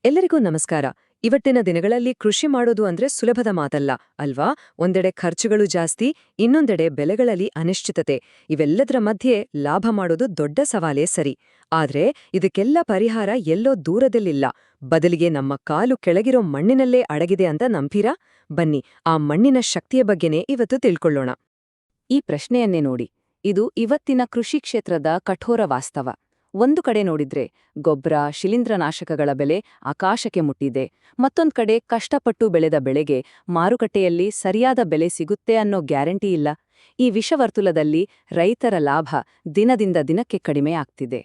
ಎಲ್ಲರಿಗೂ ನಮಸ್ಕಾರ. ಇವತ್ತಿನ ದಿನಗಳಲ್ಲಿ ಕೃಷಿ ಮಾಡೋದು ಅಂದ್ರೆ ಸುಲಭದ ಮಾತಲ್ಲ ಅಲ್ವಾ? ಒಂದೆಡೆ ಖರ್ಚುಗಳು ಜಾಸ್ತಿ, ಇನ್ನೊಂದೆಡೆ ಬೆಲೆಗಳಲ್ಲಿ ಅನಿಶ್ಚಿತತೆ. ಇವೆಲ್ಲದರ ಮಧ್ಯೆ ಲಾಭ ಮಾಡೋದು ದೊಡ್ಡ ಸವಾಲೇ ಸರಿ. ಆದ್ರೆ ಇದಕ್ಕೆಲ್ಲ ಪರಿಹಾರ ಎಲ್ಲೋ ದೂರದಲ್ಲಿಲ್ಲ, ಬದಲಿಗೆ ನಮ್ಮ ಕಾಲು ಕೆಳಗಿರೋ ಮಣ್ಣಿನಲ್ಲೇ ಅಡಗಿದೆ ಅಂತ ನಂಬ್ತೀರಾ? ಬನ್ನಿ, ಆ ಮಣ್ಣಿನ ಶಕ್ತಿಯ ಬಗ್ಗೆನೇ ಇವತ್ತು ತಿಳ್ಕೊಳ್ಳೋಣ. ಈ ಪ್ರಶ್ನೆಯನ್ನೇ ನೋಡಿ. ಇದು ಇವತ್ತಿನ ಕೃಷಿ ಕ್ಷೇತ್ರದ ಕಠೋರ ವಾಸ್ತವ. ಒಂದು ಕಡೆ ನೋಡಿದ್ರೆ ಗೊಬ್ಬರ, ಶಿಲೀಂಧ್ರನಾಶಕಗಳ ಬೆಲೆ ಆಕಾಶಕ್ಕೆ ಮುಟ್ಟಿದೆ. ಮತ್ತೊಂದ್ ಕಡೆ ಕಷ್ಟಪಟ್ಟು ಬೆಳೆದ ಬೆಳೆಗೆ ಮಾರುಕಟ್ಟೆಯಲ್ಲಿ ಸರಿಯಾದ ಬೆಲೆ ಸಿಗುತ್ತೆ ಅನ್ನೋ ಗ್ಯಾರಂಟಿ ಇಲ್ಲ. ಈ ವಿಷವರ್ತುಲದಲ್ಲಿ ರೈತರ ಲಾಭ ದಿನದಿಂದ ದಿನಕ್ಕೆ ಕಡಿಮೆ ಆಗ್ತಿದೆ.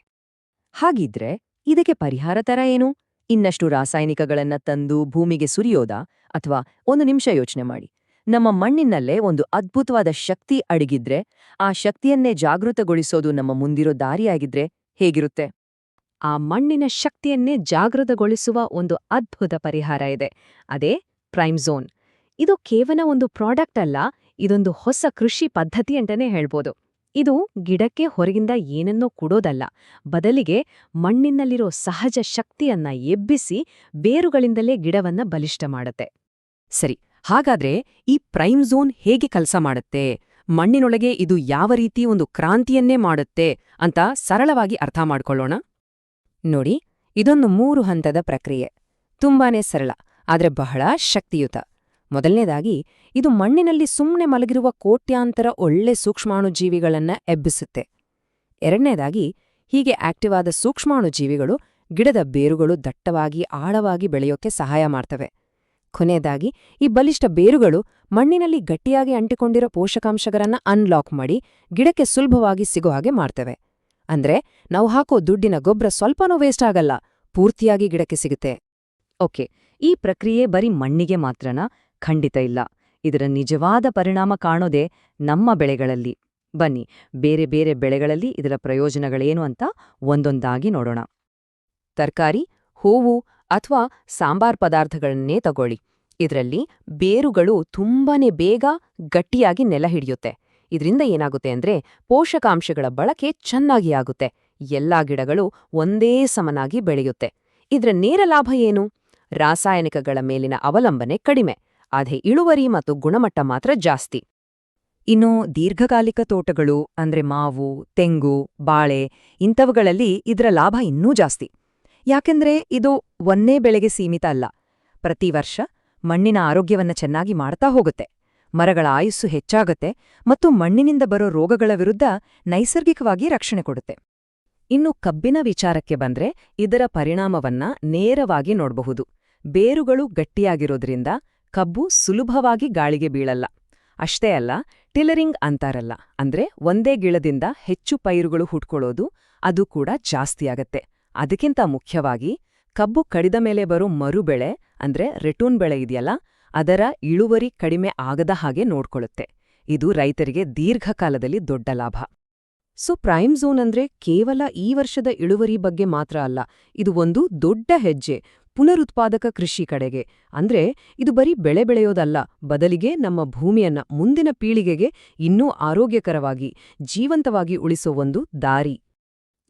ಹಾಗಿದ್ರೆ ಇದಕ್ಕೆ ಪರಿಹಾರ ತರ ಏನು? ಇನ್ನಷ್ಟು ರಾಸಾಯನಿಕಗಳನ್ನ ತಂದು ಭೂಮಿಗೆ ಸುರಿಯೋದಾ? ಅಥವಾ ಒಂದು ನಿಮಿಷ ಯೋಚನೆ ಮಾಡಿ. ನಮ್ಮ ಮಣ್ಣಿನಲ್ಲೇ ಒಂದು ಅದ್ಭುತವಾದ ಶಕ್ತಿ ಅಡಗಿದ್ರೆ, ಆ ಶಕ್ತಿಯನ್ನೇ ಜಾಗೃತಗೊಳಿಸೋದು ನಮ್ಮ ಮುಂದಿರೋ ದಾರಿಯಾಗಿದ್ರೆ ಹೇಗಿರುತ್ತೆ? ಆ ಮಣ್ಣಿನ ಶಕ್ತಿಯನ್ನೇ ಜಾಗೃತಗೊಳಿಸುವ ಒಂದು ಅದ್ಭುತ ಪರಿಹಾರ ಇದೆ. ಅದೇ ಪ್ರೈಮ್ ಝೋನ್. ಇದು ಕೇವಲ ಒಂದು ಪ್ರಾಡಕ್ಟ್ ಅಲ್ಲ, ಇದೊಂದು ಹೊಸ ಕೃಷಿ ಪದ್ಧತಿ ಅಂತಾನೆ ಹೇಳ್ಬೋದು. ಇದು ಗಿಡಕ್ಕೆ ಹೊರಗಿಂದ ಏನನ್ನೋ ಕೊಡೋದಲ್ಲ, ಬದಲಿಗೆ ಮಣ್ಣಿನಲ್ಲಿರೋ ಸಹಜ ಶಕ್ತಿಯನ್ನ ಎಬ್ಬಿಸಿ ಬೇರುಗಳಿಂದಲೇ ಗಿಡವನ್ನ ಬಲಿಷ್ಠ ಮಾಡುತ್ತೆ. ಸರಿ, ಹಾಗಾದ್ರೆ ಈ ಪ್ರೈಮ್ ಝೋನ್ ಹೇಗೆ ಕೆಲಸ ಮಾಡುತ್ತೆ? ಮಣ್ಣಿನೊಳಗೆ ಇದು ಯಾವ ರೀತಿ ಒಂದು ಕ್ರಾಂತಿಯನ್ನೇ ಮಾಡುತ್ತೆ ಅಂತ ಸರಳವಾಗಿ ಅರ್ಥ ಮಾಡ್ಕೊಳ್ಳೋಣ. ನೋಡಿ, ಇದೊಂದು 3 ಹಂತದ ಪ್ರಕ್ರಿಯೆ. ತುಂಬಾನೇ ಸರಳ, ಆದ್ರೆ ಬಹಳ ಶಕ್ತಿಯುತ. ಮೊದಲನೇದಾಗಿ, ಇದು ಮಣ್ಣಿನಲ್ಲಿ ಸುಮ್ಮನೆ ಮಲಗಿರುವ ಕೋಟ್ಯಾಂತರ ಒಳ್ಳೆ ಸೂಕ್ಷ್ಮಾಣುಜೀವಿಗಳನ್ನ ಎಬ್ಬಿಸುತ್ತೆ. ಎರಡನೇದಾಗಿ, ಹೀಗೆ ಆಕ್ಟಿವ್ ಆದ ಸೂಕ್ಷ್ಮಾಣುಜೀವಿಗಳು ಗಿಡದ ಬೇರುಗಳು ದಟ್ಟವಾಗಿ ಆಳವಾಗಿ ಬೆಳೆಯೋಕೆ ಸಹಾಯ ಮಾಡ್ತವೆ. ಕೊನೆಯದಾಗಿ, ಈ ಬಲಿಷ್ಠ ಬೇರುಗಳು ಮಣ್ಣಿನಲ್ಲಿ ಗಟ್ಟಿಯಾಗಿ ಅಂಟಿಕೊಂಡಿರೋ ಪೋಷಕಾಂಶಗಳನ್ನ ಅನ್ಲಾಕ್ ಮಾಡಿ ಗಿಡಕ್ಕೆ ಸುಲಭವಾಗಿ ಸಿಗೋ ಹಾಗೆ ಮಾಡ್ತವೆ. ಅಂದ್ರೆ ನಾವು ಹಾಕೋ ದುಡ್ಡಿನ ಗೊಬ್ಬರ ಸ್ವಲ್ಪನೂ ವೇಸ್ಟ್ ಆಗಲ್ಲ, ಪೂರ್ತಿಯಾಗಿ ಗಿಡಕ್ಕೆ ಸಿಗುತ್ತೆ. ಓಕೆ, ಈ ಪ್ರಕ್ರಿಯೆ ಬರೀ ಮಣ್ಣಿಗೆ ಮಾತ್ರನಾ? ಖಂಡಿತ ಇಲ್ಲ. ಇದರ ನಿಜವಾದ ಪರಿಣಾಮ ಕಾಣೋದೇ ನಮ್ಮ ಬೆಳೆಗಳಲ್ಲಿ. ಬನ್ನಿ, ಬೇರೆ ಬೇರೆ ಬೆಳೆಗಳಲ್ಲಿ ಇದರ ಪ್ರಯೋಜನಗಳೇನು ಅಂತ ಒಂದೊಂದಾಗಿ ನೋಡೋಣ. ತರಕಾರಿ, ಹೂವು ಅಥವಾ ಸಾಂಬಾರ್ ಪದಾರ್ಥಗಳನ್ನೇ ತಗೊಳ್ಳಿ. ಇದರಲ್ಲಿ ಬೇರುಗಳು ತುಂಬಾನೇ ಬೇಗ ಗಟ್ಟಿಯಾಗಿ ನೆಲ ಹಿಡಿಯುತ್ತೆ. ಇದರಿಂದ ಏನಾಗುತ್ತೆ ಅಂದ್ರೆ ಪೋಷಕಾಂಶಗಳ ಬಳಕೆ ಚೆನ್ನಾಗಿ ಆಗುತ್ತೆ. ಎಲ್ಲಾ ಗಿಡಗಳು ಒಂದೇ ಸಮನಾಗಿ ಬೆಳೆಯುತ್ತೆ. ಇದರ ನೇರ ಲಾಭ ಏನು? ರಾಸಾಯನಿಕಗಳ ಮೇಲಿನ ಅವಲಂಬನೆ ಕಡಿಮೆ, ಆದ್ರೆ ಇಳುವರಿ ಮತ್ತು ಗುಣಮಟ್ಟ ಮಾತ್ರ ಜಾಸ್ತಿ. ಇನ್ನು ದೀರ್ಘಕಾಲಿಕ ತೋಟಗಳು ಅಂದ್ರೆ ಮಾವು, ತೆಂಗು, ಬಾಳೆ ಇಂಥವುಗಳಲ್ಲಿ ಇದರ ಲಾಭ ಇನ್ನೂ ಜಾಸ್ತಿ. ಯಾಕೆಂದ್ರೆ ಇದು ಒಂದೇ ಬೆಳೆಗೆ ಸೀಮಿತ ಅಲ್ಲ. ಪ್ರತಿ ವರ್ಷ ಮಣ್ಣಿನ ಆರೋಗ್ಯವನ್ನ ಚೆನ್ನಾಗಿ ಮಾಡ್ತಾ ಹೋಗುತ್ತೆ, ಮರಗಳ ಆಯುಸ್ಸು ಹೆಚ್ಚಾಗತ್ತೆ ಮತ್ತು ಮಣ್ಣಿನಿಂದ ಬರೋ ರೋಗಗಳ ವಿರುದ್ಧ ನೈಸರ್ಗಿಕವಾಗಿ ರಕ್ಷಣೆ ಕೊಡುತ್ತೆ. ಇನ್ನು ಕಬ್ಬಿನ ವಿಚಾರಕ್ಕೆ ಬಂದ್ರೆ ಇದರ ಪರಿಣಾಮವನ್ನ ನೇರವಾಗಿ ನೋಡಬಹುದು. ಬೇರುಗಳು ಗಟ್ಟಿಯಾಗಿರೋದ್ರಿಂದ ಕಬ್ಬು ಸುಲಭವಾಗಿ ಗಾಳಿಗೆ ಬೀಳಲ್ಲ. ಅಷ್ಟೇ ಅಲ್ಲ, ಟಿಲರಿಂಗ್ ಅಂತಾರಲ್ಲ, ಅಂದ್ರೆ ಒಂದೇ ಗಿಳದಿಂದ ಹೆಚ್ಚು ಪೈರುಗಳು ಹುಟ್ಕೊಳ್ಳೋದು, ಅದು ಕೂಡ ಜಾಸ್ತಿಯಾಗತ್ತೆ. ಅದಕ್ಕಿಂತ ಮುಖ್ಯವಾಗಿ, ಕಬ್ಬು ಕಡಿದ ಮೇಲೆ ಬರೋ ಮರುಬೆಳೆ ಅಂದ್ರೆ ರಿಟೂನ್ ಬೆಳೆ ಇದೆಯಲ್ಲ, ಅದರ ಇಳುವರಿ ಕಡಿಮೆ ಆಗದ ಹಾಗೆ ನೋಡ್ಕೊಳ್ಳುತ್ತೆ. ಇದು ರೈತರಿಗೆ ದೀರ್ಘಕಾಲದಲ್ಲಿ ದೊಡ್ಡ ಲಾಭ. ಸೊ ಪ್ರೈಮ್ ಝೋನ್ ಅಂದ್ರೆ ಕೇವಲ ಈ ವರ್ಷದ ಇಳುವರಿ ಬಗ್ಗೆ ಮಾತ್ರ ಅಲ್ಲ, ಇದು ಒಂದು ದೊಡ್ಡ ಹೆಜ್ಜೆ ಪುನರುತ್ಪಾದಕ ಕೃಷಿ ಕಡೆಗೆ. ಅಂದ್ರೆ ಇದು ಬರೀ ಬೆಳೆ ಬೆಳೆಯೋದಲ್ಲ, ಬದಲಿಗೆ ನಮ್ಮ ಭೂಮಿಯನ್ನ ಮುಂದಿನ ಪೀಳಿಗೆಗೆ ಇನ್ನೂ ಆರೋಗ್ಯಕರವಾಗಿ, ಜೀವಂತವಾಗಿ ಉಳಿಸೋ ಒಂದು ದಾರಿ.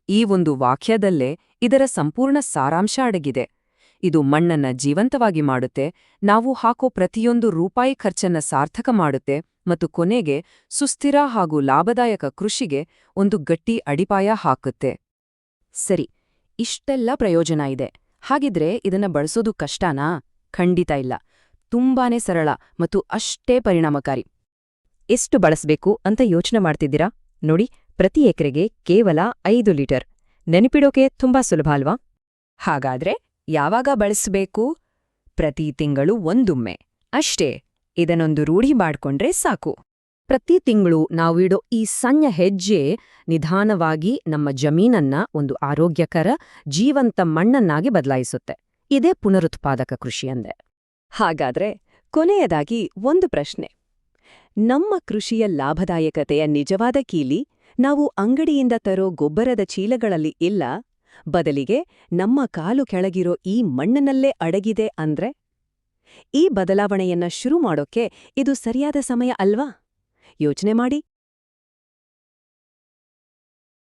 ಈ ಒಂದು ವಾಕ್ಯದಲ್ಲೇ ಇದರ ಸಂಪೂರ್ಣ ಸಾರಾಂಶ ಅಡಗಿದೆ. ಇದು ಮಣ್ಣನ್ನ ಜೀವಂತವಾಗಿ ಮಾಡುತ್ತೆ, ನಾವು ಹಾಕೋ ಪ್ರತಿಯೊಂದು ರೂಪಾಯಿ ಖರ್ಚನ್ನ ಸಾರ್ಥಕ ಮಾಡುತ್ತೆ ಮತ್ತು ಕೊನೆಗೆ ಸುಸ್ಥಿರ ಹಾಗೂ ಲಾಭದಾಯಕ ಕೃಷಿಗೆ ಒಂದು ಗಟ್ಟಿ ಅಡಿಪಾಯ ಹಾಕುತ್ತೆ. ಸರಿ, ಇಷ್ಟೆಲ್ಲ ಪ್ರಯೋಜನ ಇದೆ. ಹಾಗಿದ್ರೆ ಇದನ್ನ ಬಳಸೋದು ಕಷ್ಟನಾ? ಖಂಡಿತ ಇಲ್ಲ. ತುಂಬಾನೇ ಸರಳ ಮತ್ತು ಅಷ್ಟೇ ಪರಿಣಾಮಕಾರಿ. ಎಷ್ಟು ಬಳಸಬೇಕು ಅಂತ ಯೋಚನೆ ಮಾಡ್ತಿದ್ದೀರಾ? ನೋಡಿ, ಪ್ರತಿ ಎಕರೆಗೆ ಕೇವಲ 5 ಲೀಟರ್. ನೆನಪಿಡೋಕೆ ತುಂಬಾ ಸುಲಭ ಅಲ್ವಾ? ಹಾಗಾದ್ರೆ ಯಾವಾಗ ಬಳಸಬೇಕು? ಪ್ರತಿ ತಿಂಗಳು ಒಂದೊಮ್ಮೆ ಅಷ್ಟೇ. ಇದನ್ನೊಂದು ರೂಢಿ ಮಾಡ್ಕೊಂಡ್ರೆ ಸಾಕು. ಪ್ರತಿ ತಿಂಗಳು ನಾವಿಡೋ ಈ ಸಣ್ಣ ಹೆಜ್ಜೆ ನಿಧಾನವಾಗಿ ನಮ್ಮ ಜಮೀನನ್ನ ಒಂದು ಆರೋಗ್ಯಕರ, ಜೀವಂತ ಮಣ್ಣನ್ನಾಗಿ ಬದಲಾಯಿಸುತ್ತೆ. ಇದೇ ಪುನರುತ್ಪಾದಕ ಕೃಷಿ ಅಂದ್ರೆ. ಹಾಗಾದ್ರೆ ಕೊನೆಯದಾಗಿ ಒಂದು ಪ್ರಶ್ನೆ. ನಮ್ಮ ಕೃಷಿಯ ಲಾಭದಾಯಕತೆಯ ನಿಜವಾದ ಕೀಲಿ ನಾವು ಅಂಗಡಿಯಿಂದ ತರೋ ಗೊಬ್ಬರದ ಚೀಲಗಳಲ್ಲಿ ಇಲ್ಲ, ಬದಲಿಗೆ ನಮ್ಮ ಕಾಲು ಕೆಳಗಿರೋ ಈ ಮಣ್ಣಿನಲ್ಲೇ ಅಡಗಿದೆ ಅಂದ್ರೆ? ಈ ಬದಲಾವಣೆಯನ್ನ ಶುರು ಮಾಡೋಕೆ ಇದು ಸರಿಯಾದ ಸಮಯ ಅಲ್ವಾ? ಯೋಚನೆ ಮಾಡಿ.